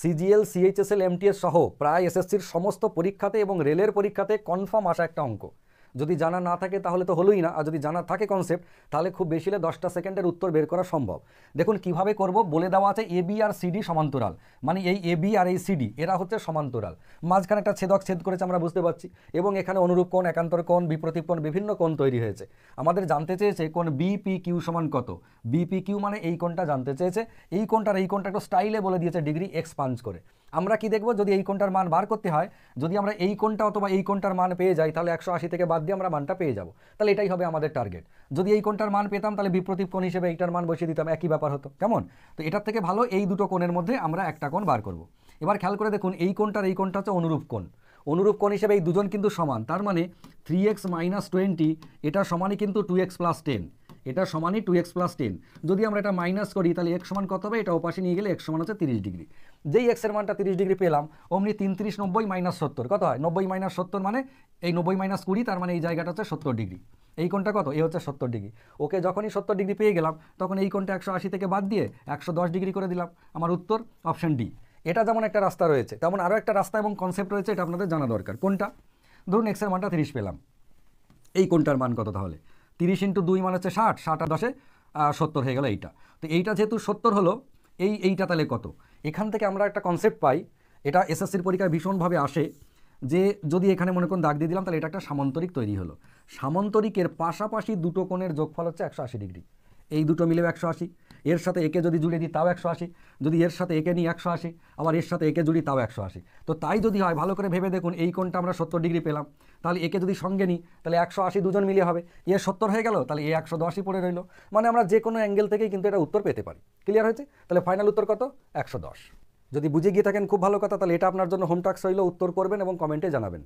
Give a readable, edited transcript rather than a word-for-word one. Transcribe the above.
CGL, CHSL, MTS সহ প্রায় এসএসসির সমস্ত পরীক্ষাতে এবং রেলের পরীক্ষাতে কনফার্ম আসা একটা অঙ্ক। যদি জানা না থাকে তাহলে তো হলোই না, আর যদি জানা থাকে কনসেপ্ট তাহলে খুব বেশি হলে 10টা সেকেন্ডের উত্তর বের করা সম্ভব। দেখুন কিভাবে করব, বলে দেওয়া আছে এবি আর সিডি সমান্তরাল, মানে এই এবি আর এই সিডি এরা হচ্ছে সমান্তরাল, মাঝখানে একটা ছেদক ছেদ করেছে আমরা বুঝতে পারছি, এবং এখানে অনুরূপ কোণ, একান্তর কোণ, বিপ্রতীপ কোণ, বিভিন্ন কোণ তৈরি হয়েছে। আমাদের জানতে চেয়েছে কোণ বিপি কিউ সমান কত। বিপি কিউ মানে এই কোণটা জানতে চেয়েছে, এই কোণটার এই কোণটা একটু স্টাইলে বলে দিয়েছে ডিগ্রি এক্সপাঞ্জ করে। আমরা কি দেখব, যদি এই কোণটার মান বার করতে হয়, যদি আমরা এই কোণটা অথবা এই কোণটার মান পেয়ে যাই তাহলে 180 থেকে বাদ দিয়ে আমরা মানটা পেয়ে যাব, তাহলে এটাই হবে আমাদের টার্গেট। যদি এই কোণটার মান পেতাম তাহলে বিপ্রতীপ কোণ হিসেবে এইটার মান বসিয়ে দিতাম, একই ব্যাপার হতো। কেমন? তো এটার থেকে ভালো এই দুটো কোণের মধ্যে আমরা একটা কোণ বার করব। এবার খেয়াল করে দেখুন, এই কোণটার এই কোণটা হচ্ছে অনুরূপ কোণ। অনুরূপ কোণ হিসেবে এই দুজন কিন্তু সমান, তার মানে 3x - 20 এটা সমানই কিন্তু 2x + 10, এটা সমানই 2x + 10। যদি আমরা এটা মাইনাস করি তাহলে x সমান কত হবে, এটা ওপাশে নিয়ে গেলে x সমান হচ্ছে 30 ডিগ্রি। যেই x এর মানটা 30 ডিগ্রি পেলাম, অমনি 3 30 90 - 70 কত হয়, 90 - 70 মানে এই 90 - 20, তার মানে এই জায়গাটা হচ্ছে 70 ডিগ্রি। এই কোণটা কত, এই হচ্ছে 70 ডিগ্রি। ওকে, যখনই 70 ডিগ্রি পেয়ে গেলাম তখন এই কোণটা 180 থেকে বাদ দিয়ে 110 ডিগ্রি করে দিলাম। আমার উত্তর অপশন ডি। এটা যেমন একটা রাস্তা রয়েছে, তেমন আরও একটা রাস্তা এবং কনসেপ্ট রয়েছে, এটা আপনাদের জানা দরকার। কোনটা? ধরুন x এর মানটা 30 পেলাম, এই কোণটার মান কত তাহলে, 30 × 2 মানে হচ্ছে 60, 60 আর 10 70 হয়ে গেল এইটা। তো এইটা যেহেতু 70 হলো, এইটা তাহলে কত? এখান থেকে আমরা একটা কনসেপ্ট পাই, এটা এসএসসির পরীক্ষায় ভীষণভাবে আসে, যে যদি এখানে মনে করুন দাগ দিয়ে দিলাম তাহলে এটা একটা সামান্তরিক তৈরি হলো। সামান্তরিকের পাশাপাশি দুটো কোণের যোগফল হচ্ছে 180 ডিগ্রি। এই দুটো মিলে 180, এর সাথে একে যদি জুড়ে দিই তাও 180, যদি এর সাথে একে নিই 180, আবার এর সাথে একে জুড়ি তাও 180। তো তাই যদি হয়, ভালো করে ভেবে দেখুন, এই কোণটা আমরা 70 ডিগ্রি পেলাম, তাহলে একে যদি সঙ্গে নিই তাহলে 180 দুজন মিলিয়ে হবে, এ 70 হয়ে গেল, তাহলে এ 110ই পড়ে রইল। মানে আমরা যে কোনো অ্যাঙ্গেল থেকেই কিন্তু এটা উত্তর পেতে পারি। ক্লিয়ার হয়েছে? তাহলে ফাইনাল উত্তর কত? 110। যদি বুঝে গিয়ে থাকেন খুব ভালো কথা, তাহলে এটা আপনার জন্য হোম টাস্ক হইলো, উত্তর করবেন এবং কমেন্টে জানাবেন।